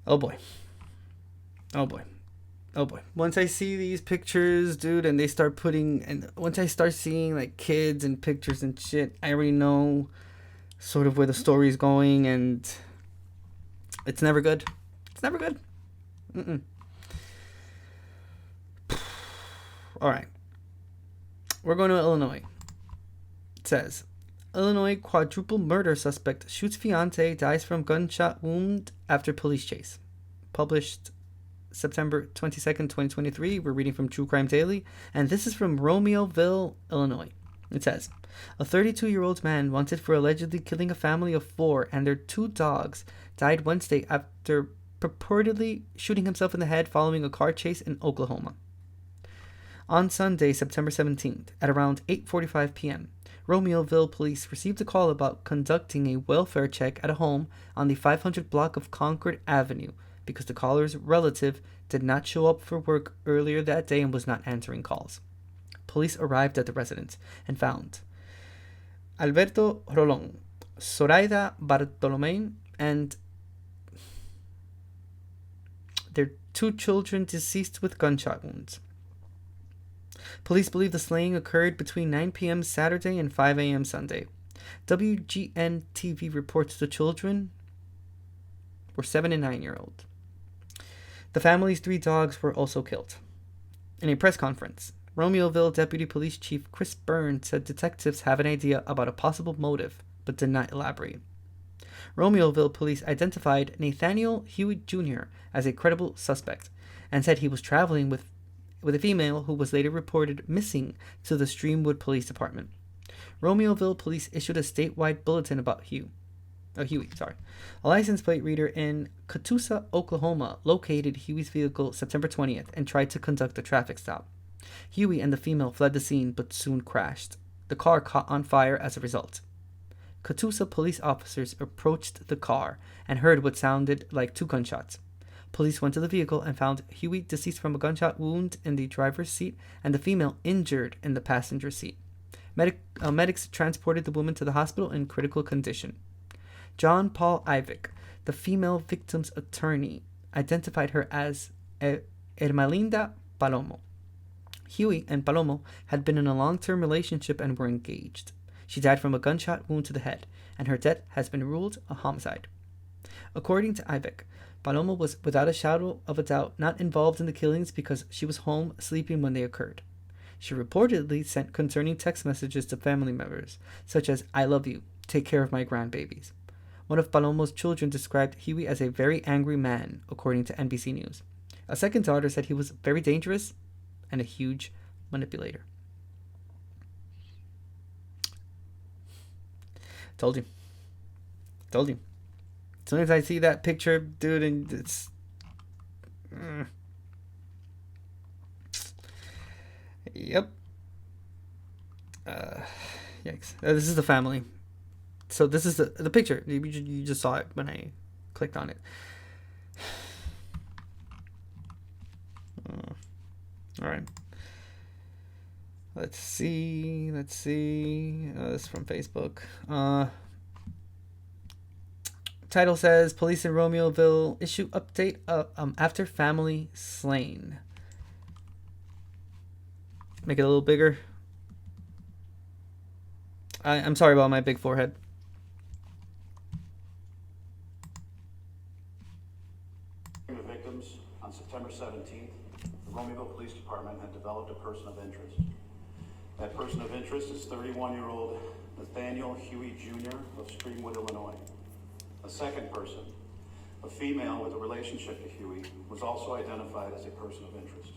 Oh boy. Oh boy. Oh boy. Once I see these pictures, dude, and they start putting, and once I start seeing like kids and pictures and shit, I already know sort of where the story's going, and it's never good. It's never good. Mm-mm. All right. We're going to Illinois. It says, Illinois quadruple murder suspect shoots fiancée, dies from gunshot wound after police chase. Published September 22nd, 2023. We're reading from True Crime Daily, and this is from Romeoville, Illinois. It says, a 32-year-old man wanted for allegedly killing a family of 4 and their 2 dogs died Wednesday after purportedly shooting himself in the head following a car chase in Oklahoma. On Sunday, September 17th, at around 8:45 p.m., Romeoville police received a call about conducting a welfare check at a home on the 500 block of Concord Avenue because the caller's relative did not show up for work earlier that day and was not answering calls. Police arrived at the residence and found Alberto Rolón, Zoraida Bartolomé, and their 2 children deceased with gunshot wounds. Police believe the slaying occurred between 9 p.m. Saturday and 5 a.m. Sunday. WGN-TV reports the children were 7 and 9-year-old. The family's 3 dogs were also killed. In a press conference, Romeoville Deputy Police Chief Chris Burns said detectives have an idea about a possible motive, but did not elaborate. Romeoville police identified Nathaniel Hewitt Jr. as a credible suspect and said he was traveling with a female who was later reported missing to the Streamwood Police Department. Romeoville police issued a statewide bulletin about Huey. A license plate reader in Catoosa, Oklahoma, located Huey's vehicle September 20th and tried to conduct a traffic stop. Huey and the female fled the scene but soon crashed. The car caught on fire as a result. Catoosa police officers approached the car and heard what sounded like 2 gunshots. Police went to the vehicle and found Huey deceased from a gunshot wound in the driver's seat and the female injured in the passenger seat. Medics transported the woman to the hospital in critical condition. John Paul Ivick, the female victim's attorney, identified her as Ermelinda Palomo. Huey and Palomo had been in a long-term relationship and were engaged. She died from a gunshot wound to the head, and her death has been ruled a homicide. According to Ivick, Palomo was without a shadow of a doubt not involved in the killings because she was home sleeping when they occurred. She reportedly sent concerning text messages to family members, such as, "I love you, take care of my grandbabies." One of Palomo's children described Huey as a very angry man, according to NBC News. A second daughter said he was very dangerous and a huge manipulator. Told you. As soon as I see that picture, dude, and it's... Yep. Yikes. This is the family. So this is the picture. You just saw it when I clicked on it. All right. Let's see. This is from Facebook. Title says, police in Romeoville issue update after family slain. Make it a little bigger. I'm sorry about my big forehead. The victims on September 17th, the Romeoville Police Department had developed a person of interest. That person of interest is 31-year-old Nathaniel Huey Jr. of Streamwood, Illinois. A second person, a female with a relationship to Huey, was also identified as a person of interest.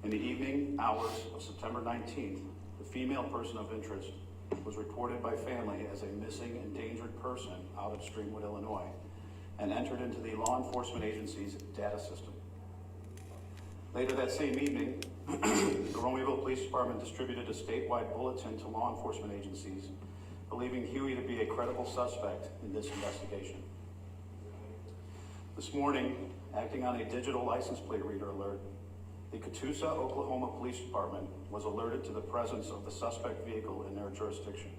In the evening hours of September 19th, the female person of interest was reported by family as a missing endangered person out of Streamwood, Illinois, and entered into the law enforcement agency's data system. Later that same evening, the Romeoville Police Department distributed a statewide bulletin to law enforcement agencies, believing Huey to be a credible suspect in this investigation. This morning, acting on a digital license plate reader alert, The Catoosa, Oklahoma Police Department was alerted to the presence of the suspect vehicle in their jurisdiction.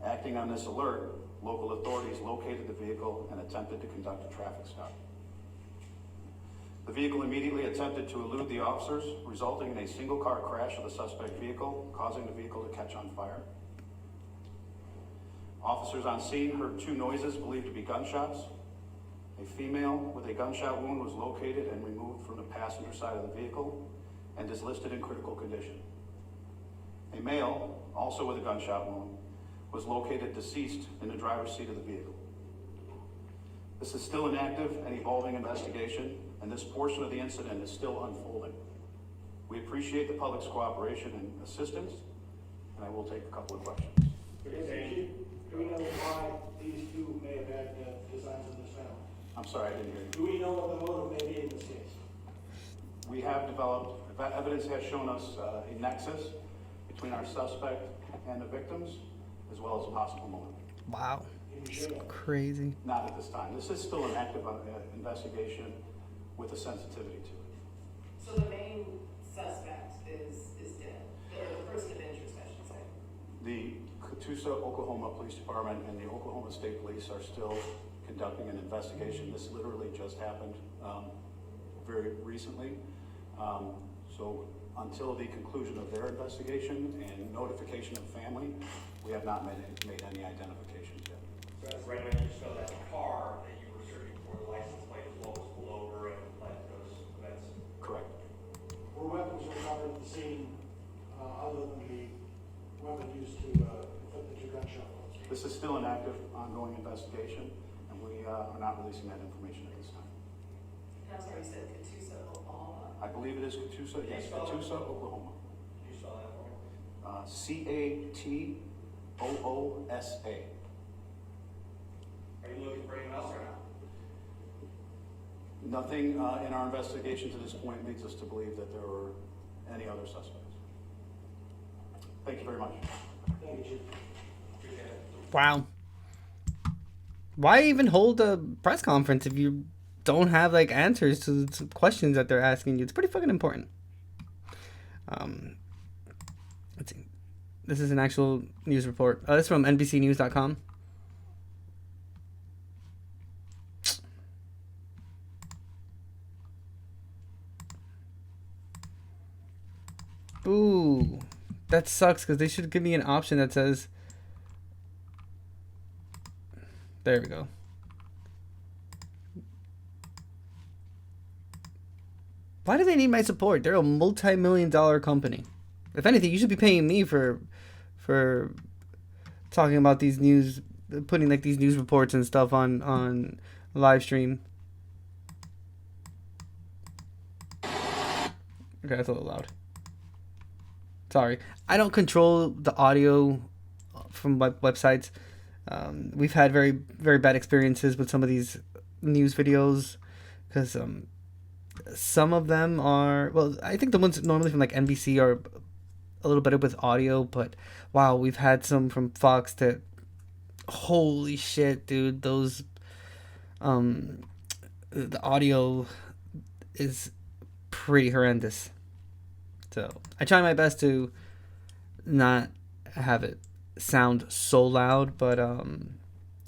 Acting on this alert, local authorities located the vehicle and attempted to conduct a traffic stop. The vehicle immediately attempted to elude the officers, resulting in a single-car crash of the suspect vehicle, causing the vehicle to catch on fire. Officers on scene heard two noises believed to be gunshots. A female with a gunshot wound was located and removed from the passenger side of the vehicle and is listed in critical condition. A male, also with a gunshot wound, was located deceased in the driver's seat of the vehicle. This is still an active and evolving investigation, and this portion of the incident is still unfolding. We appreciate the public's cooperation and assistance, and I will take a couple of questions. Do we know why these two may have had designs in this family? I'm sorry, I didn't hear you. Do we know what the motive may be in this case? We have developed, evidence has shown us a nexus between our suspect and the victims, as well as a possible motive. Wow. It's crazy. Not at this time. This is still an active investigation with a sensitivity to it. So the main suspect is dead, or the person of interest, I should say. The Catoosa, Oklahoma Police Department and the Oklahoma State Police are still conducting an investigation. This literally just happened very recently. So until the conclusion of their investigation and notification of family, we have not made any identifications yet. So that's right when you saw that car that you were searching for, the license plate as well was pulled over and led to those events? Correct. Were weapons recovered at the scene other than the weapon used to inflict the two gunshot wounds? This is still an active, ongoing investigation, and we are not releasing that information at this time. I'm sorry, you said Catoosa, Oklahoma. I believe it is Catoosa, yes, Catoosa, Oklahoma. Can you spell that for me? Catoosa. Are you looking for anyone else or not? Nothing in our investigation to this point leads us to believe that there were any other suspects. Thank you very much. Thank you, Chief. Appreciate it. Wow. Why even hold a press conference if you don't have like answers to the questions that they're asking you? It's pretty fucking important. Let's see. This is an actual news report. This is from NBCnews.com. Ooh, that sucks because they should give me an option that says. There we go. Why do they need my support? They're a multi-million-dollar company. If anything, you should be paying me for talking about these news, putting like these news reports and stuff on Livestream. Okay, that's a little loud. Sorry, I don't control the audio from websites. We've had very, very bad experiences with some of these news videos because some of them are, well, I think the ones normally from like NBC are a little better with audio, but wow, we've had some from Fox that, holy shit, dude, those, the audio is pretty horrendous. So I try my best to not have it sound so loud, but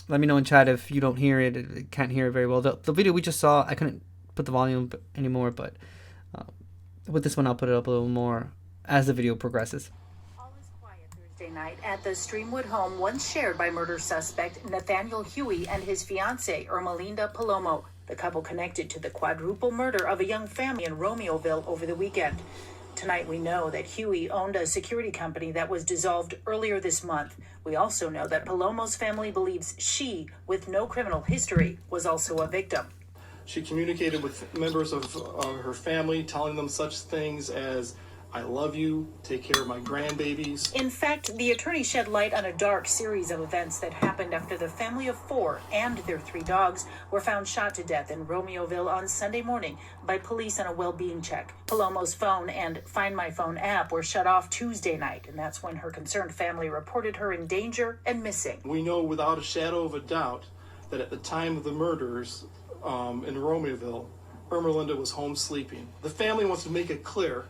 let me know in chat if you don't hear it, can't hear it very well. The video we just saw, I couldn't put the volume anymore, but with this one I'll put it up a little more as the video progresses. All is quiet Thursday night at the Streamwood home once shared by murder suspect Nathaniel Huey and his fiancée Ermelinda Palomo. The couple connected to the quadruple murder of a young family in Romeoville over the weekend. Tonight we know that Huey owned a security company that was dissolved earlier this month. We also know that Palomo's family believes she, with no criminal history, was also a victim. She communicated with members of her family, telling them such things as, "I love you, take care of my grandbabies." In fact, the attorney shed light on a dark series of events that happened after the family of four and their 3 dogs were found shot to death in Romeoville on Sunday morning by police on a well-being check. Palomo's phone and Find My Phone app were shut off Tuesday night, and that's when her concerned family reported her in danger and missing. We know without a shadow of a doubt that at the time of the murders in Romeoville, Ermelinda was home sleeping. The family wants to make it clear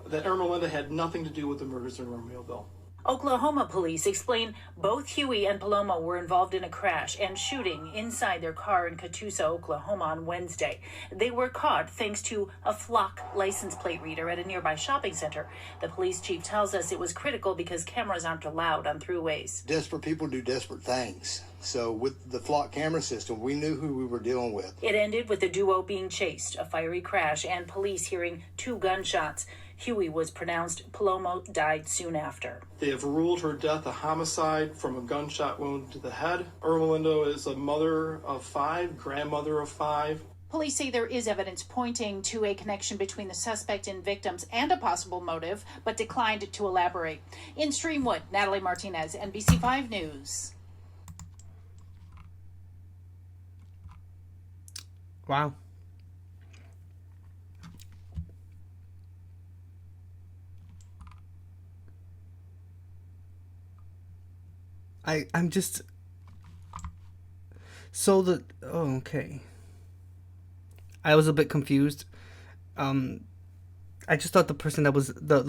that Ermelinda had nothing to do with the murders in Romeoville. Oklahoma police explain both Huey and Paloma were involved in a crash and shooting inside their car in Catoosa, Oklahoma on Wednesday. They were caught thanks to a flock license plate reader at a nearby shopping center. The police chief tells us it was critical because cameras aren't allowed on throughways. Desperate people do desperate things. So with the flock camera system, we knew who we were dealing with. It ended with the duo being chased, a fiery crash, and police hearing 2 gunshots. Huey was pronounced. Paloma died soon after. They have ruled her death a homicide from a gunshot wound to the head. Ermelinda is a mother of 5, grandmother of 5. Police say there is evidence pointing to a connection between the suspect and victims and a possible motive, but declined to elaborate. In Streamwood, Natalie Martinez, NBC5 News. Wow. I'm just so okay. I was a bit confused. I just thought the person that was the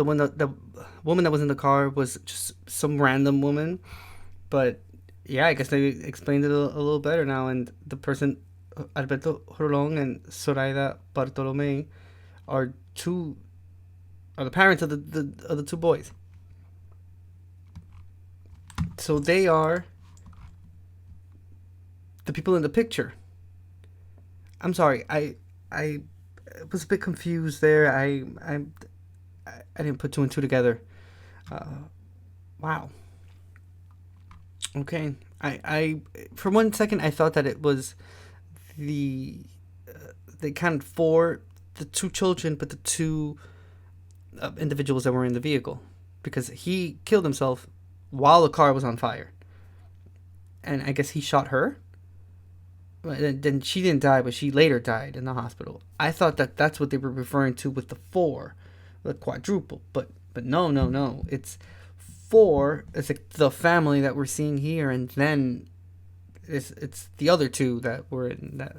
woman that was in the car was just some random woman, but yeah, I guess they explained it a little better now. And the person, Alberto Horlong and Zoraida Bartolome, are the parents of the 2 boys. So they are the people in the picture. I'm sorry, I was a bit confused there. I didn't put 2 and 2 together. Wow. Okay. I for one second I thought that it was they counted for the 2 children, but the 2 individuals that were in the vehicle, because he killed himself while the car was on fire, and I guess he shot her. Then she didn't die, but she later died in the hospital. I thought that that's what they were referring to with the 4, the quadruple, but no, it's 4. It's like the family that we're seeing here, and then it's the other 2 that were in, that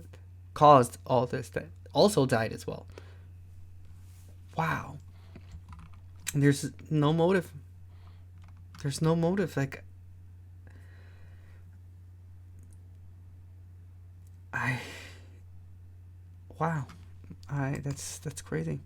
caused all this, that also died as well. Wow. And there's no motive. There's no motive. Like, wow. That's crazy.